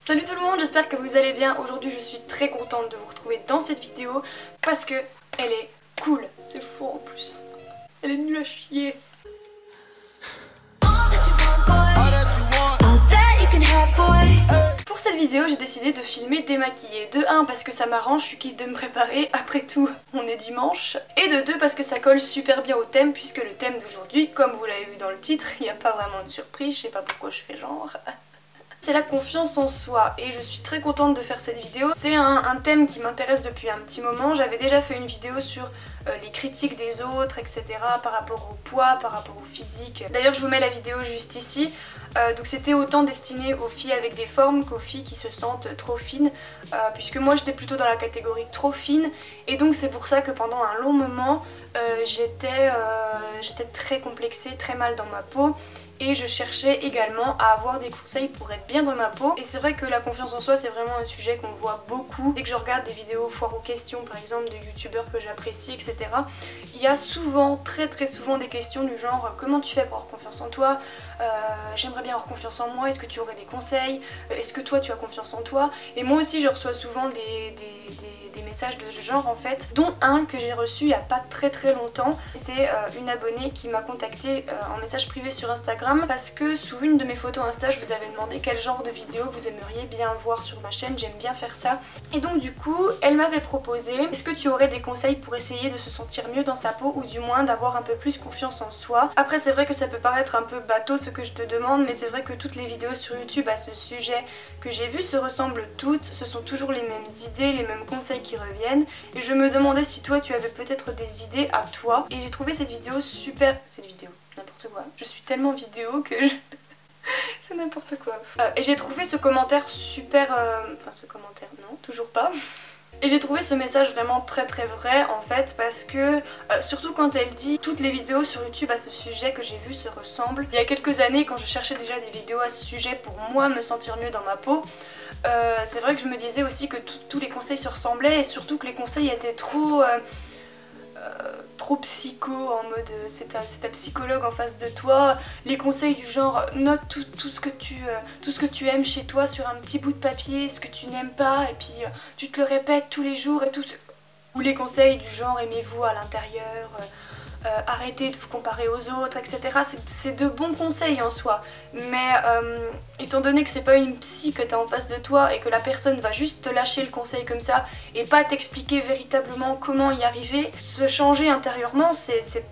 Salut tout le monde, j'espère que vous allez bien. Aujourd'hui je suis très contente de vous retrouver dans cette vidéo parce que elle est cool. C'est faux en plus. Elle est nulle à chier. Pour cette vidéo j'ai décidé de filmer démaquillée. De 1 parce que ça m'arrange, je suis quitte de me préparer, après tout on est dimanche. Et de 2 parce que ça colle super bien au thème, puisque le thème d'aujourd'hui, comme vous l'avez vu dans le titre, il n'y a pas vraiment de surprise, je sais pas pourquoi je fais genre. C'est la confiance en soi et je suis très contente de faire cette vidéo. C'est un thème qui m'intéresse depuis un petit moment. J'avais déjà fait une vidéo sur les critiques des autres, etc. par rapport au poids, par rapport au physique. D'ailleurs je vous mets la vidéo juste ici. Donc c'était autant destiné aux filles avec des formes qu'aux filles qui se sentent trop fines, puisque moi j'étais plutôt dans la catégorie trop fine, et donc c'est pour ça que pendant un long moment j'étais très complexée, très mal dans ma peau. Et je cherchais également à avoir des conseils pour être bien dans ma peau. Et c'est vrai que la confiance en soi c'est vraiment un sujet qu'on voit beaucoup. Dès que je regarde des vidéos foire aux questions par exemple de youtubeurs que j'apprécie, etc. Il y a souvent, très souvent des questions du genre comment tu fais pour avoir confiance en toi, j'aimerais bien avoir confiance en moi, est-ce que tu aurais des conseils, est-ce que toi tu as confiance en toi. Et moi aussi je reçois souvent des messages de ce genre en fait, dont un que j'ai reçu il n'y a pas très longtemps. C'est une abonnée qui m'a contactée en message privé sur Instagram parce que sous une de mes photos Insta je vous avais demandé quel genre de vidéo vous aimeriez bien voir sur ma chaîne, j'aime bien faire ça. Et donc du coup elle m'avait proposé est-ce que tu aurais des conseils pour essayer de se sentir mieux dans sa peau, ou du moins d'avoir un peu plus confiance en soi. Après c'est vrai que ça peut paraître un peu bateau ce que je te demande, mais c'est vrai que toutes les vidéos sur YouTube à ce sujet que j'ai vues se ressemblent toutes, ce sont toujours les mêmes idées, les mêmes conseils qui reviennent, et je me demandais si toi tu avais peut-être des idées à toi. Et j'ai trouvé cette vidéo super... Cette vidéo, n'importe quoi. Je suis tellement vidéo que je... c'est n'importe quoi. Et j'ai trouvé ce commentaire super... Enfin ce commentaire, non, toujours pas. Et j'ai trouvé ce message vraiment très vrai en fait, parce que surtout quand elle dit toutes les vidéos sur YouTube à ce sujet que j'ai vu se ressemblent. Il y a quelques années quand je cherchais déjà des vidéos à ce sujet pour moi me sentir mieux dans ma peau, c'est vrai que je me disais aussi que tous les conseils se ressemblaient, et surtout que les conseils étaient trop psycho, en mode c'est ta psychologue en face de toi. Les conseils du genre note tout ce que tu aimes chez toi sur un petit bout de papier, ce que tu n'aimes pas, et puis tu te le répètes tous les jours et tout. Ou les conseils du genre aimez-vous à l'intérieur, arrêtez de vous comparer aux autres, etc. C'est de bons conseils en soi, mais étant donné que c'est pas une psy que t'as en face de toi et que la personne va juste te lâcher le conseil comme ça et pas t'expliquer véritablement comment y arriver, se changer intérieurement c'est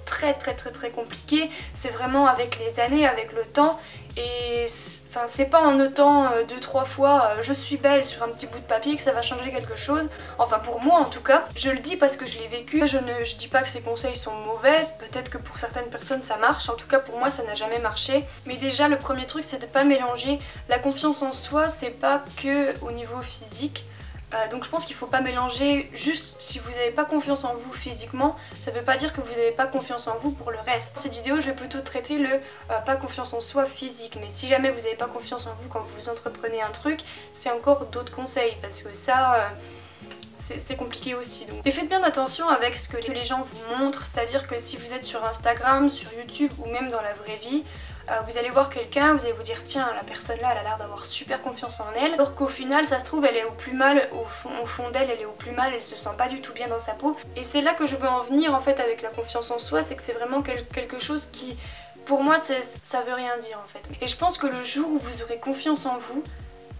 très compliqué. C'est vraiment avec les années, avec le temps, et enfin c'est pas en notant 2-3 fois je suis belle sur un petit bout de papier que ça va changer quelque chose. Enfin pour moi en tout cas, je le dis parce que je l'ai vécu. Je dis pas que ces conseils sont mauvais, peut-être que pour certaines personnes ça marche, en tout cas pour moi ça n'a jamais marché. Mais déjà le premier truc c'est de pas mélanger la confiance en soi, c'est pas que au niveau physique. Donc je pense qu'il faut pas mélanger. Juste si vous n'avez pas confiance en vous physiquement, ça veut pas dire que vous n'avez pas confiance en vous pour le reste. Dans cette vidéo je vais plutôt traiter le pas confiance en soi physique, mais si jamais vous n'avez pas confiance en vous quand vous entreprenez un truc, c'est encore d'autres conseils, parce que ça c'est compliqué aussi. Donc. Et faites bien attention avec ce que les gens vous montrent, c'est-à-dire que si vous êtes sur Instagram, sur YouTube ou même dans la vraie vie, vous allez voir quelqu'un, vous allez vous dire tiens la personne là elle a l'air d'avoir super confiance en elle, alors qu'au final ça se trouve elle est au plus mal, au fond d'elle elle est au plus mal, elle se sent pas du tout bien dans sa peau. Et c'est là que je veux en venir en fait avec la confiance en soi, c'est que c'est vraiment quelque chose qui pour moi ça veut rien dire en fait. Et je pense que le jour où vous aurez confiance en vous,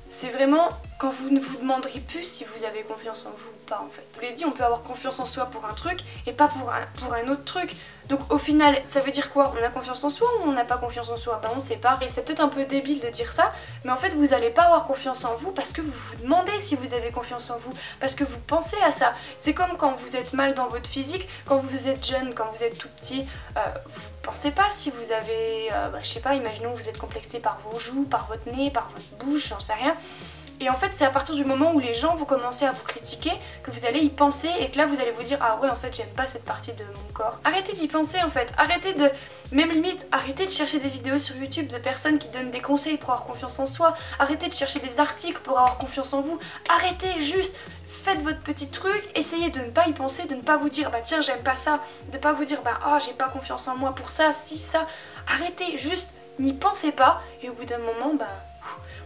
c'est vraiment quand vous ne vous demanderez plus si vous avez confiance en vous ou pas en fait. Je vous l'ai dit, on peut avoir confiance en soi pour un truc et pas pour un autre truc. Donc au final, ça veut dire quoi? On a confiance en soi ou on n'a pas confiance en soi? Ben on sait pas. Et c'est peut-être un peu débile de dire ça, mais en fait vous allez pas avoir confiance en vous parce que vous vous demandez si vous avez confiance en vous, parce que vous pensez à ça. C'est comme quand vous êtes mal dans votre physique, quand vous êtes jeune, quand vous êtes tout petit, vous pensez pas si vous avez, je sais pas, imaginons que vous êtes complexé par vos joues, par votre nez, par votre bouche, j'en sais rien. Et en fait c'est à partir du moment où les gens vont commencer à vous critiquer que vous allez y penser, et que là vous allez vous dire ah ouais en fait j'aime pas cette partie de mon corps. Arrêtez d'y penser en fait, arrêtez de... Même limite, arrêtez de chercher des vidéos sur YouTube de personnes qui donnent des conseils pour avoir confiance en soi, arrêtez de chercher des articles pour avoir confiance en vous, arrêtez juste, faites votre petit truc, essayez de ne pas y penser, de ne pas vous dire bah tiens j'aime pas ça, de pas vous dire bah oh j'ai pas confiance en moi pour ça, si ça, arrêtez, juste n'y pensez pas, et au bout d'un moment bah...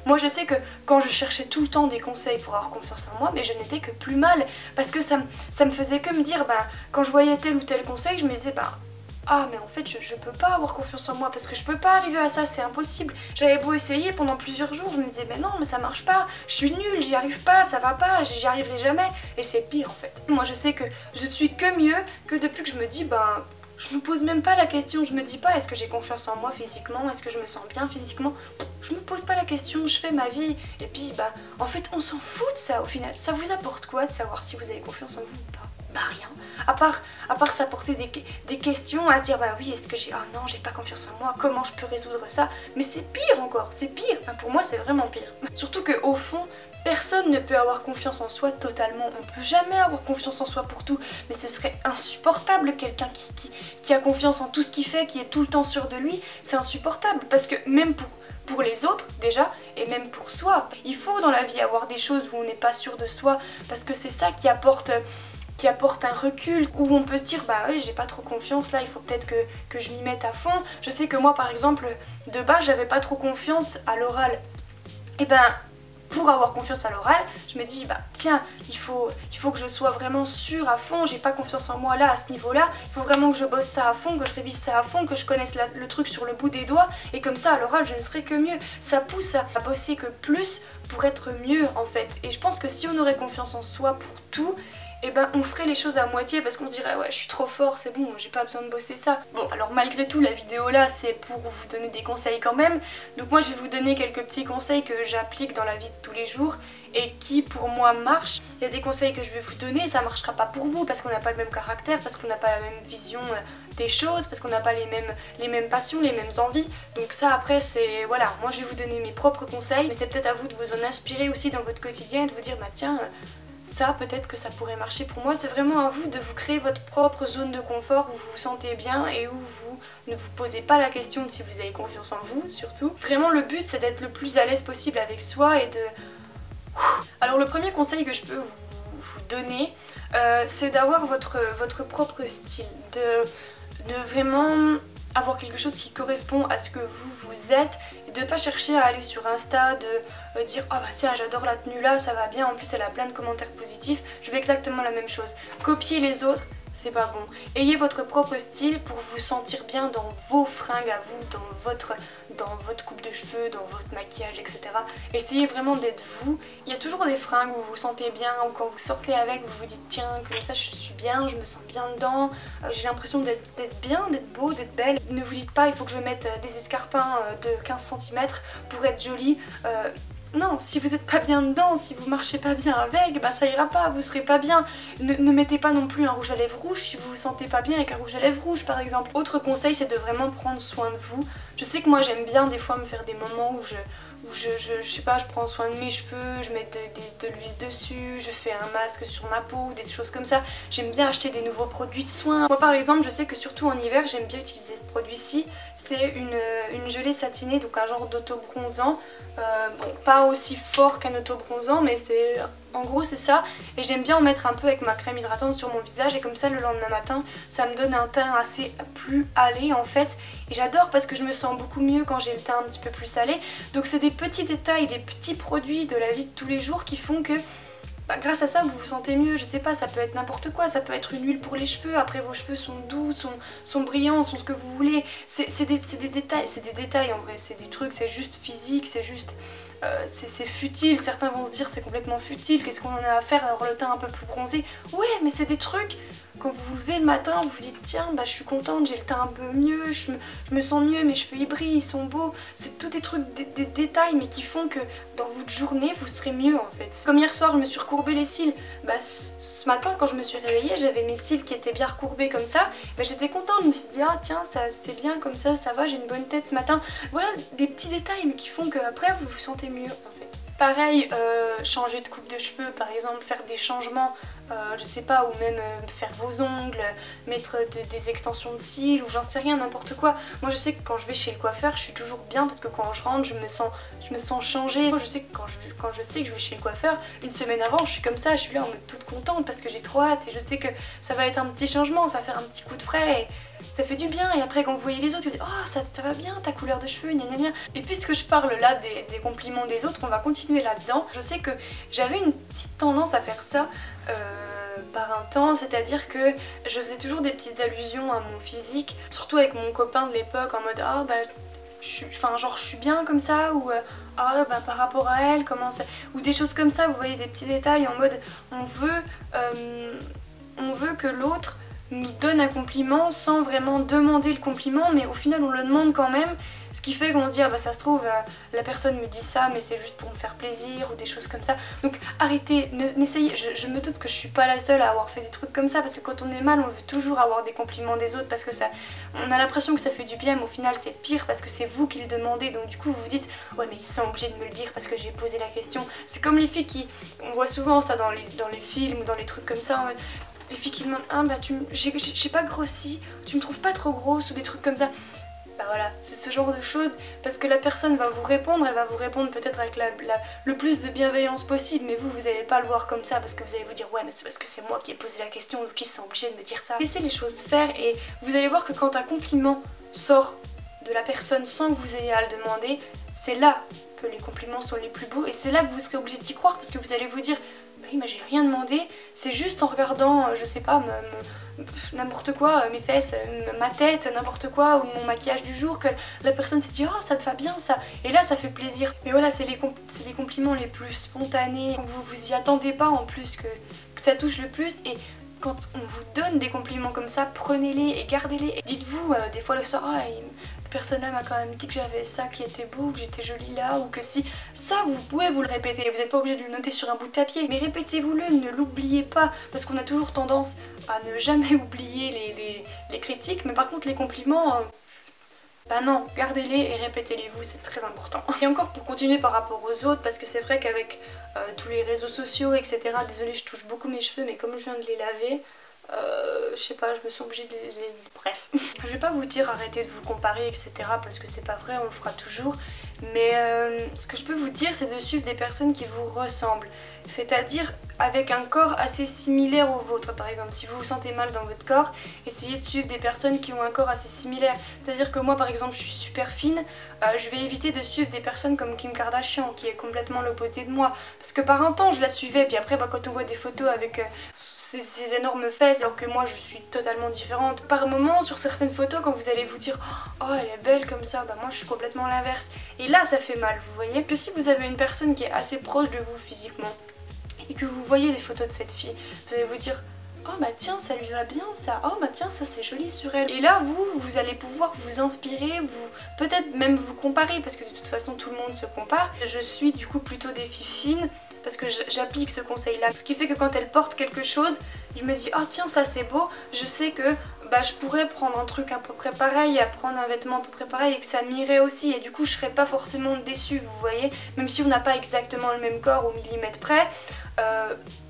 Moi je sais que quand je cherchais tout le temps des conseils pour avoir confiance en moi, mais je n'étais que plus mal, parce que ça me faisait que me dire, bah, quand je voyais tel ou tel conseil, je me disais, bah, ah mais en fait je peux pas avoir confiance en moi parce que je peux pas arriver à ça, c'est impossible. J'avais beau essayer pendant plusieurs jours, je me disais mais non mais ça marche pas, je suis nulle, j'y arrive pas, ça va pas, j'y arriverai jamais. Et c'est pire en fait. Moi je sais que je suis que mieux que depuis que je me dis bah je me pose même pas la question, je me dis pas est-ce que j'ai confiance en moi physiquement, est-ce que je me sens bien physiquement. Je me pose pas la question, je fais ma vie et puis bah en fait on s'en fout de ça au final. Ça vous apporte quoi de savoir si vous avez confiance en vous ou pas? Bah rien, à part s'apporter des questions, à se dire bah oui est-ce que j'ai, ah non j'ai pas confiance en moi, comment je peux résoudre ça, mais c'est pire encore, c'est pire, enfin, pour moi c'est vraiment pire. Surtout que au fond, personne ne peut avoir confiance en soi totalement, on peut jamais avoir confiance en soi pour tout, mais ce serait insupportable quelqu'un qui a confiance en tout ce qu'il fait, qui est tout le temps sûr de lui, c'est insupportable, parce que même pour les autres déjà, et même pour soi, il faut dans la vie avoir des choses où on n'est pas sûr de soi, parce que c'est ça qui apporte un recul, où on peut se dire bah oui j'ai pas trop confiance là, il faut peut-être que je m'y mette à fond. Je sais que moi par exemple de base j'avais pas trop confiance à l'oral, et ben pour avoir confiance à l'oral, je me dis bah tiens, il faut que je sois vraiment sûre à fond, j'ai pas confiance en moi là à ce niveau là, il faut vraiment que je bosse ça à fond, que je révise ça à fond, que je connaisse le truc sur le bout des doigts, et comme ça à l'oral je ne serai que mieux. Ça pousse à bosser que plus pour être mieux en fait, et je pense que si on aurait confiance en soi pour tout, et ben on ferait les choses à moitié parce qu'on se dirait ouais je suis trop fort, c'est bon, j'ai pas besoin de bosser ça. Bon alors malgré tout la vidéo là c'est pour vous donner des conseils quand même, donc moi je vais vous donner quelques petits conseils que j'applique dans la vie de tous les jours et qui pour moi marchent. Il y a des conseils que je vais vous donner, ça marchera pas pour vous parce qu'on n'a pas le même caractère, parce qu'on n'a pas la même vision des choses, parce qu'on n'a pas les mêmes passions, les mêmes envies. Donc ça après c'est voilà, moi je vais vous donner mes propres conseils, mais c'est peut-être à vous de vous en inspirer aussi dans votre quotidien et de vous dire bah tiens ça peut-être que ça pourrait marcher pour moi. C'est vraiment à vous de vous créer votre propre zone de confort où vous vous sentez bien et où vous ne vous posez pas la question de si vous avez confiance en vous surtout. Vraiment le but c'est d'être le plus à l'aise possible avec soi et de... Alors le premier conseil que je peux vous donner c'est d'avoir votre propre style, de vraiment avoir quelque chose qui correspond à ce que vous êtes et de pas chercher à aller sur Insta, de dire oh bah tiens j'adore la tenue là, ça va bien, en plus elle a plein de commentaires positifs, je veux exactement la même chose. Copier les autres, c'est pas bon. Ayez votre propre style pour vous sentir bien dans vos fringues à vous, dans votre coupe de cheveux, dans votre maquillage, etc. Essayez vraiment d'être vous. Il y a toujours des fringues où vous vous sentez bien, ou quand vous sortez avec, vous vous dites tiens, comme ça je suis bien, je me sens bien dedans, j'ai l'impression d'être bien, d'être beau, d'être belle. Ne vous dites pas il faut que je mette des escarpins de 15 cm pour être jolie. Non, si vous n'êtes pas bien dedans, si vous marchez pas bien avec, bah ça ira pas, vous serez pas bien. Ne mettez pas non plus un rouge à lèvres rouge si vous vous sentez pas bien avec un rouge à lèvres rouge par exemple. Autre conseil c'est de vraiment prendre soin de vous. Je sais que moi j'aime bien des fois me faire des moments où je sais pas, je prends soin de mes cheveux, je mets de l'huile dessus, je fais un masque sur ma peau, des choses comme ça. J'aime bien acheter des nouveaux produits de soins. Moi par exemple, je sais que surtout en hiver, j'aime bien utiliser ce produit-ci. C'est une gelée satinée, donc un genre d'auto-bronzant. Bon, pas aussi fort qu'un auto-bronzant, mais c'est... En gros c'est ça, et j'aime bien en mettre un peu avec ma crème hydratante sur mon visage et comme ça le lendemain matin ça me donne un teint assez plus hâlé en fait, et j'adore parce que je me sens beaucoup mieux quand j'ai le teint un petit peu plus hâlé. Donc c'est des petits détails, des petits produits de la vie de tous les jours qui font que bah, grâce à ça vous vous sentez mieux. Je sais pas, ça peut être n'importe quoi, ça peut être une huile pour les cheveux, après vos cheveux sont doux, sont brillants, sont ce que vous voulez. C'est des détails en vrai, c'est des trucs, c'est juste physique, c'est juste... c'est futile, certains vont se dire c'est complètement futile, qu'est-ce qu'on en a à faire d'avoir le teint un peu plus bronzé. Ouais mais c'est des trucs, quand vous vous levez le matin vous vous dites tiens bah je suis contente, j'ai le teint un peu mieux, je me sens mieux, mes cheveux ils brillent, ils sont beaux. C'est tous des trucs, des détails mais qui font que dans votre journée vous serez mieux en fait. Comme hier soir je me suis recourbé les cils, bah ce matin quand je me suis réveillée j'avais mes cils qui étaient bien recourbés comme ça, bah, j'étais contente, je me suis dit ah tiens ça c'est bien comme ça va, j'ai une bonne tête ce matin. Voilà des petits détails mais qui font qu'après vous vous sentez mieux en fait. Pareil, changer de coupe de cheveux par exemple, faire des changements, je sais pas, ou même faire vos ongles, mettre des extensions de cils ou j'en sais rien, n'importe quoi. Moi je sais que quand je vais chez le coiffeur je suis toujours bien parce que quand je rentre je me sens changée. Moi je sais que quand je sais que je vais chez le coiffeur, une semaine avant je suis comme ça, je suis là en mode toute contente parce que j'ai trop hâte et je sais que ça va être un petit changement, ça va faire un petit coup de frais ça fait du bien. Et après quand vous voyez les autres, vous dites oh ça va bien ta couleur de cheveux, gna gna gna. Et puisque je parle là des compliments des autres, on va continuer là-dedans. Je sais que j'avais une petite tendance à faire ça par un temps, c'est-à-dire que je faisais toujours des petites allusions à mon physique, surtout avec mon copain de l'époque, en mode ah bah je suis bien comme ça, ou ah bah par rapport à elle comment ça, ou des choses comme ça, vous voyez, des petits détails en mode on veut que l'autre nous donne un compliment sans vraiment demander le compliment, mais au final on le demande quand même, ce qui fait qu'on se dit ah bah ça se trouve la personne me dit ça mais c'est juste pour me faire plaisir, ou des choses comme ça. Donc arrêtez, n'essayez, je me doute que je suis pas la seule à avoir fait des trucs comme ça, parce que quand on est mal on veut toujours avoir des compliments des autres, parce que ça, on a l'impression que ça fait du bien, mais au final c'est pire parce que c'est vous qui le demandez, donc du coup vous vous dites ouais mais ils sont obligés de me le dire parce que j'ai posé la question. C'est comme les filles qui, on voit souvent ça dans les films ou dans les trucs comme ça, les filles qui demandent ah bah j'ai pas grossi, tu me trouves pas trop grosse, ou des trucs comme ça. Bah voilà, c'est ce genre de choses, parce que la personne va vous répondre, elle va vous répondre peut-être avec le plus de bienveillance possible, mais vous allez pas le voir comme ça, parce que vous allez vous dire ouais mais c'est parce que c'est moi qui ai posé la question, donc ils sont obligés de me dire ça. Laissez les choses faire, et vous allez voir que quand un compliment sort de la personne sans que vous ayez à le demander, c'est là que les compliments sont les plus beaux, et c'est là que vous serez obligé d'y croire, parce que vous allez vous dire bah oui mais j'ai rien demandé, c'est juste en regardant je sais pas n'importe quoi, mes fesses, ma tête, n'importe quoi, ou mon maquillage du jour, que la personne s'est dit oh ça te va bien ça, et là ça fait plaisir. Mais voilà, c'est les compliments les plus spontanés, vous vous y attendez pas en plus que ça touche le plus, et quand on vous donne des compliments comme ça, prenez-les et gardez-les. Dites-vous des fois le soir ah, la personne là m'a quand même dit que j'avais ça qui était beau, que j'étais jolie là, ou que si, ça vous pouvez vous le répéter, vous n'êtes pas obligé de le noter sur un bout de papier, mais répétez-vous-le, ne l'oubliez pas, parce qu'on a toujours tendance à ne jamais oublier les critiques, mais par contre les compliments, bah non, gardez-les et répétez-les-vous, c'est très important. Et encore pour continuer par rapport aux autres, parce que c'est vrai qu'avec tous les réseaux sociaux, etc., désolée je touche beaucoup mes cheveux, mais comme je viens de les laver, je sais pas, je me sens obligée de les... Bref. Je vais pas vous dire arrêtez de vous comparer, etc., parce que c'est pas vrai, on le fera toujours, mais ce que je peux vous dire, c'est de suivre des personnes qui vous ressemblent, c'est-à-dire avec un corps assez similaire au vôtre. Par exemple, si vous vous sentez mal dans votre corps, essayez de suivre des personnes qui ont un corps assez similaire. C'est-à-dire que moi par exemple je suis super fine, je vais éviter de suivre des personnes comme Kim Kardashian qui est complètement l'opposé de moi, parce que par un temps je la suivais, puis après quand on voit des photos avec ces énormes fesses alors que moi je suis totalement différente, par moment sur certaines photos quand vous allez vous dire oh elle est belle comme ça, bah moi je suis complètement l'inverse, et là ça fait mal, vous voyez. Que si vous avez une personne qui est assez proche de vous physiquement et que vous voyez des photos de cette fille, vous allez vous dire oh bah tiens ça lui va bien ça, oh bah tiens ça c'est joli sur elle, et là vous allez pouvoir vous inspirer, peut-être même vous comparer, parce que de toute façon tout le monde se compare. Je suis du coup plutôt des filles fines parce que j'applique ce conseil là, ce qui fait que quand elles portent quelque chose je me dis oh tiens ça c'est beau, je sais que bah je pourrais prendre un truc à peu près pareil, à prendre un vêtement à peu près pareil et que ça m'irait aussi, et du coup je serais pas forcément déçue, vous voyez, même si on n'a pas exactement le même corps au millimètre près.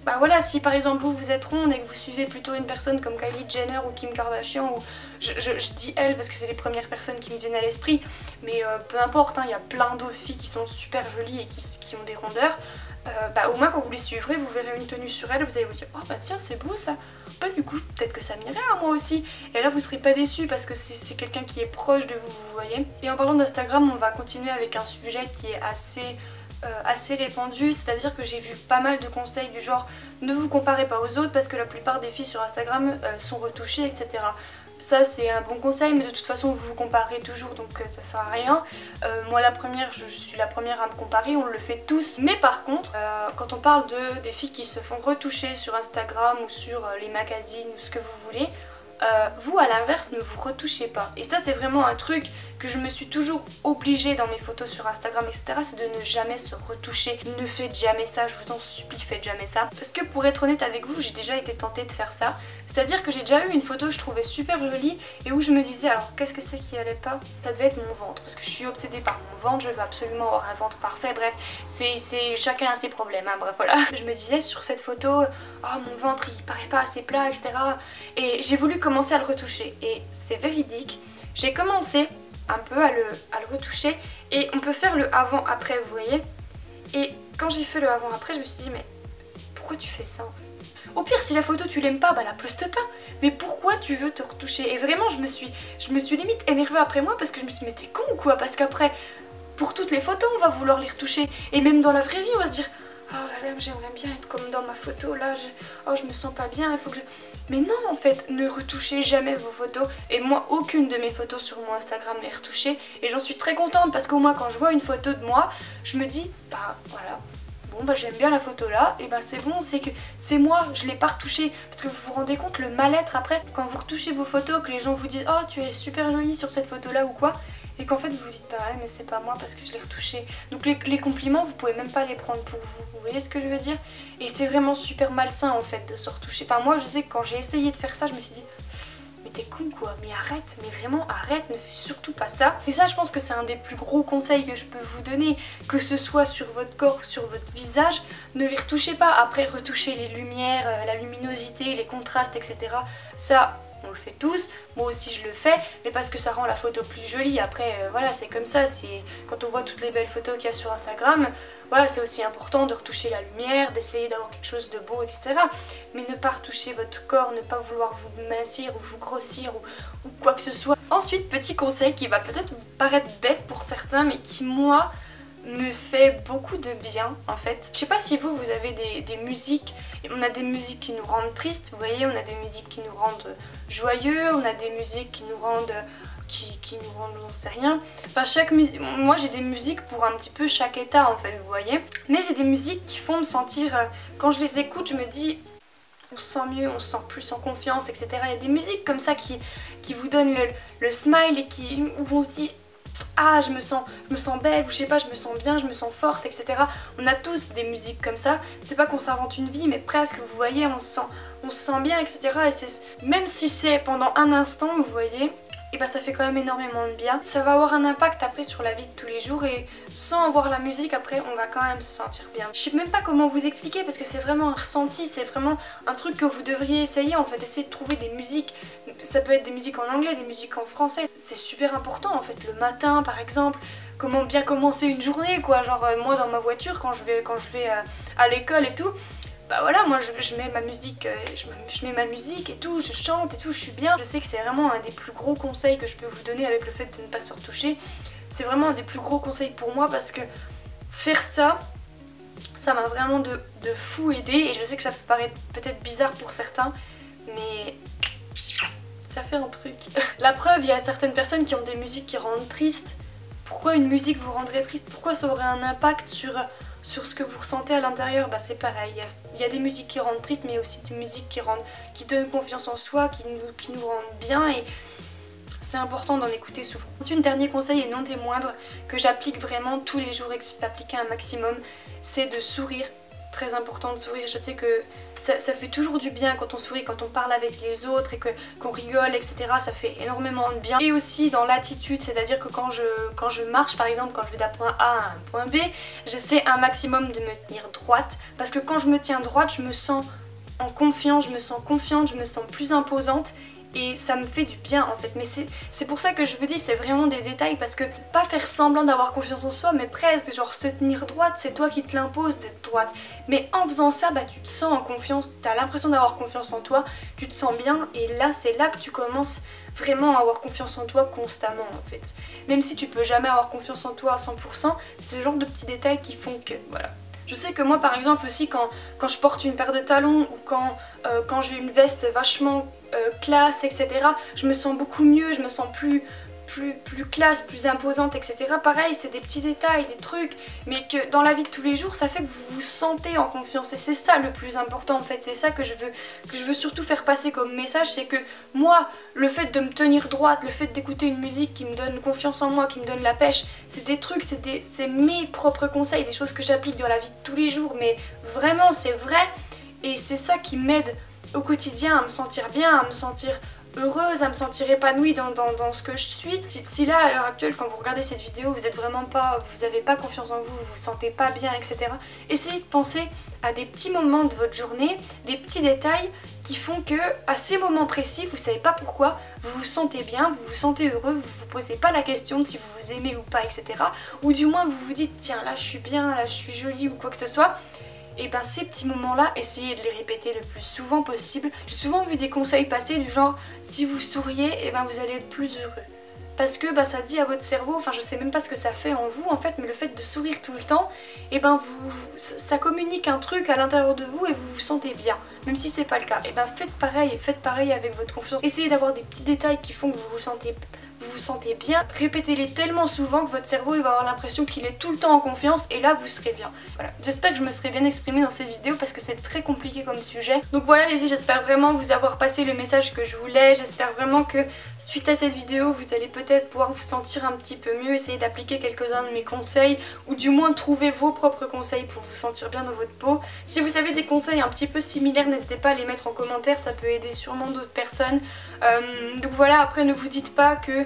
Bah voilà, si par exemple vous êtes ronde et que vous suivez plutôt une personne comme Kylie Jenner ou Kim Kardashian, ou je dis elle parce que c'est les premières personnes qui me viennent à l'esprit, mais peu importe, hein, y a plein d'autres filles qui sont super jolies et qui ont des rondeurs, bah au moins quand vous les suivrez, vous verrez une tenue sur elle, vous allez vous dire oh bah tiens c'est beau ça, bah du coup peut-être que ça m'irait à moi aussi, et là vous serez pas déçus parce que c'est quelqu'un qui est proche de vous, vous voyez. Et en parlant d'Instagram, on va continuer avec un sujet qui est assez répandu, c'est-à-dire que j'ai vu pas mal de conseils du genre ne vous comparez pas aux autres parce que la plupart des filles sur Instagram sont retouchées, etc. Ça c'est un bon conseil, mais de toute façon vous vous comparez toujours, donc ça sert à rien. Moi la première, je suis la première à me comparer, on le fait tous. Mais par contre, quand on parle des filles qui se font retoucher sur Instagram ou sur les magazines ou ce que vous voulez, vous à l'inverse ne vous retouchez pas. Et ça c'est vraiment un truc que je me suis toujours obligée dans mes photos sur Instagram, etc., c'est de ne jamais se retoucher. Ne faites jamais ça, je vous en supplie, faites jamais ça. Parce que pour être honnête avec vous, j'ai déjà été tentée de faire ça. C'est-à-dire que j'ai déjà eu une photo que je trouvais super jolie et où je me disais alors qu'est-ce que c'est qui allait pas? Ça devait être mon ventre, parce que je suis obsédée par mon ventre, je veux absolument avoir un ventre parfait, bref, chacun a ses problèmes, hein, bref voilà. Je me disais sur cette photo, oh mon ventre il paraît pas assez plat, etc. Et j'ai voulu commencer à le retoucher et c'est véridique, j'ai commencé un peu à le retoucher, et on peut faire le avant-après, vous voyez. Et quand j'ai fait le avant-après, je me suis dit mais pourquoi tu fais ça en fait? Au pire, si la photo tu l'aimes pas, bah la poste pas. Mais pourquoi tu veux te retoucher? Et vraiment, je me suis limite énervée après moi parce que je me suis dit, mais t'es con ou quoi? Parce qu'après, pour toutes les photos, on va vouloir les retoucher. Et même dans la vraie vie, on va se dire, oh là là, j'aimerais bien être comme dans ma photo, là, je me sens pas bien, il faut que je... Mais non, en fait, ne retouchez jamais vos photos. Et moi, aucune de mes photos sur mon Instagram n'est retouchée. Et j'en suis très contente parce qu'au moins, quand je vois une photo de moi, je me dis, bah voilà, bon bah j'aime bien la photo là, et bah c'est bon, c'est que c'est moi, je l'ai pas retouchée. Parce que vous vous rendez compte le mal-être après, quand vous retouchez vos photos, que les gens vous disent, oh tu es super jolie sur cette photo là ou quoi, et qu'en fait vous vous dites bah ouais mais c'est pas moi parce que je l'ai retouché. Donc les compliments vous pouvez même pas les prendre pour vous voyez ce que je veux dire? Et c'est vraiment super malsain en fait de se retoucher. Enfin moi je sais que quand j'ai essayé de faire ça je me suis dit mais t'es con quoi, mais arrête, mais vraiment arrête, ne fais surtout pas ça. Et ça je pense que c'est un des plus gros conseils que je peux vous donner, que ce soit sur votre corps ou sur votre visage, ne les retouchez pas. Après retoucher les lumières, la luminosité, les contrastes etc. Ça on le fait tous, moi aussi je le fais, mais parce que ça rend la photo plus jolie. Après voilà c'est comme ça, c'est quand on voit toutes les belles photos qu'il y a sur Instagram, voilà c'est aussi important de retoucher la lumière, d'essayer d'avoir quelque chose de beau etc. Mais ne pas retoucher votre corps, ne pas vouloir vous mincir ou vous grossir ou quoi que ce soit. Ensuite petit conseil qui va peut-être vous paraître bête pour certains mais qui moi me fait beaucoup de bien en fait. Je sais pas si vous avez des musiques, on a des musiques qui nous rendent tristes, vous voyez, on a des musiques qui nous rendent joyeux, on a des musiques qui nous rendent j'en sais rien. Enfin chaque musique, moi j'ai des musiques pour un petit peu chaque état en fait, vous voyez. Mais j'ai des musiques qui font me sentir, quand je les écoute je me dis on se sent mieux, on se sent plus en confiance etc. Il y a des musiques comme ça qui vous donnent le smile et où on se dit ah je me sens belle ou je sais pas, je me sens bien, je me sens forte etc. On a tous des musiques comme ça, c'est pas qu'on s'invente une vie mais presque, vous voyez, on se sent bien etc. Et même si c'est pendant un instant vous voyez, et bah ça fait quand même énormément de bien. Ça va avoir un impact après sur la vie de tous les jours et sans avoir la musique après on va quand même se sentir bien. Je sais même pas comment vous expliquer parce que c'est vraiment un ressenti, c'est vraiment un truc que vous devriez essayer en fait, essayer de trouver des musiques. Ça peut être des musiques en anglais, des musiques en français, c'est super important en fait. Le matin par exemple, comment bien commencer une journée quoi, genre moi dans ma voiture quand je vais à l'école et tout, bah voilà, moi je mets ma musique, je mets ma musique et tout, je chante et tout, je suis bien. Je sais que c'est vraiment un des plus gros conseils que je peux vous donner avec le fait de ne pas se retoucher. C'est vraiment un des plus gros conseils pour moi parce que faire ça, ça m'a vraiment de fou aidé. Et je sais que ça peut paraître peut-être bizarre pour certains, mais ça fait un truc. La preuve, il y a certaines personnes qui ont des musiques qui rendent tristes. Pourquoi une musique vous rendrait triste? Pourquoi ça aurait un impact sur ce que vous ressentez à l'intérieur? Bah c'est pareil, il y a des musiques qui rendent tristes mais aussi des musiques qui donnent confiance en soi, qui nous rendent bien et c'est important d'en écouter souvent. Ensuite, dernier conseil et non des moindres que j'applique vraiment tous les jours et que j'essaie d'appliquer un maximum, c'est de sourire. Très important de sourire, je sais que ça fait toujours du bien quand on sourit, quand on parle avec les autres et qu'on rigole etc, ça fait énormément de bien. Et aussi dans l'attitude, c'est à dire que quand je marche par exemple, quand je vais d'un point A à un point B, j'essaie un maximum de me tenir droite parce que quand je me tiens droite, je me sens en confiance, je me sens confiante, je me sens plus imposante. Et ça me fait du bien en fait, mais c'est pour ça que je vous dis c'est vraiment des détails parce que pas faire semblant d'avoir confiance en soi mais presque genre se tenir droite, c'est toi qui te l'impose d'être droite, mais en faisant ça bah tu te sens en confiance, t'as l'impression d'avoir confiance en toi, tu te sens bien et là c'est là que tu commences vraiment à avoir confiance en toi constamment en fait. Même si tu peux jamais avoir confiance en toi à 100%, c'est ce genre de petits détails qui font que voilà. Je sais que moi par exemple aussi quand je porte une paire de talons ou quand j'ai une veste vachement classe etc, je me sens beaucoup mieux, je me sens plus classe, plus imposante etc. Pareil c'est des petits détails, des trucs, mais que dans la vie de tous les jours ça fait que vous vous sentez en confiance et c'est ça le plus important en fait, c'est ça que je veux surtout faire passer comme message, c'est que moi le fait de me tenir droite, le fait d'écouter une musique qui me donne confiance en moi, qui me donne la pêche, c'est des trucs, c'est mes propres conseils, des choses que j'applique dans la vie de tous les jours, mais vraiment c'est vrai et c'est ça qui m'aide au quotidien à me sentir bien, à me sentir heureuse, à me sentir épanouie dans ce que je suis. Si là à l'heure actuelle quand vous regardez cette vidéo vous êtes vraiment pas, vous avez pas confiance en vous, vous vous sentez pas bien etc, essayez de penser à des petits moments de votre journée, des petits détails qui font que à ces moments précis, vous savez pas pourquoi, vous vous sentez bien, vous vous sentez heureux, vous vous posez pas la question de si vous vous aimez ou pas etc, ou du moins vous vous dites tiens là je suis bien, là je suis jolie ou quoi que ce soit. et ben ces petits moments là, essayez de les répéter le plus souvent possible. J'ai souvent vu des conseils passer du genre si vous souriez, et ben vous allez être plus heureux. Parce que bah, ça dit à votre cerveau, enfin je sais même pas ce que ça fait en vous en fait, mais le fait de sourire tout le temps, et ben ça communique un truc à l'intérieur de vous et vous vous sentez bien, même si c'est pas le cas. Et ben faites pareil avec votre confiance. Essayez d'avoir des petits détails qui font que vous vous sentez bien, répétez-les tellement souvent que votre cerveau il va avoir l'impression qu'il est tout le temps en confiance et là vous serez bien. Voilà, j'espère que je me serai bien exprimée dans cette vidéo parce que c'est très compliqué comme sujet. Donc voilà les filles, j'espère vraiment vous avoir passé le message que je voulais, j'espère vraiment que suite à cette vidéo vous allez peut-être pouvoir vous sentir un petit peu mieux, essayer d'appliquer quelques-uns de mes conseils ou du moins trouver vos propres conseils pour vous sentir bien dans votre peau. Si vous avez des conseils un petit peu similaires, n'hésitez pas à les mettre en commentaire, ça peut aider sûrement d'autres personnes. Donc voilà, après ne vous dites pas que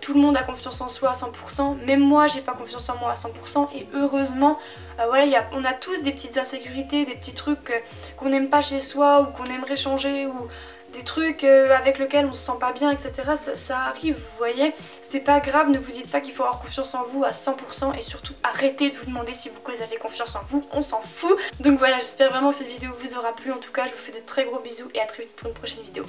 tout le monde a confiance en soi à 100%, même moi j'ai pas confiance en moi à 100% et heureusement voilà, on a tous des petites insécurités, des petits trucs qu'on n'aime pas chez soi ou qu'on aimerait changer ou des trucs avec lesquels on se sent pas bien, etc. Ça arrive, vous voyez, c'est pas grave, ne vous dites pas qu'il faut avoir confiance en vous à 100% et surtout arrêtez de vous demander si vous avez confiance en vous, on s'en fout. Donc voilà, j'espère vraiment que cette vidéo vous aura plu, en tout cas je vous fais de très gros bisous et à très vite pour une prochaine vidéo.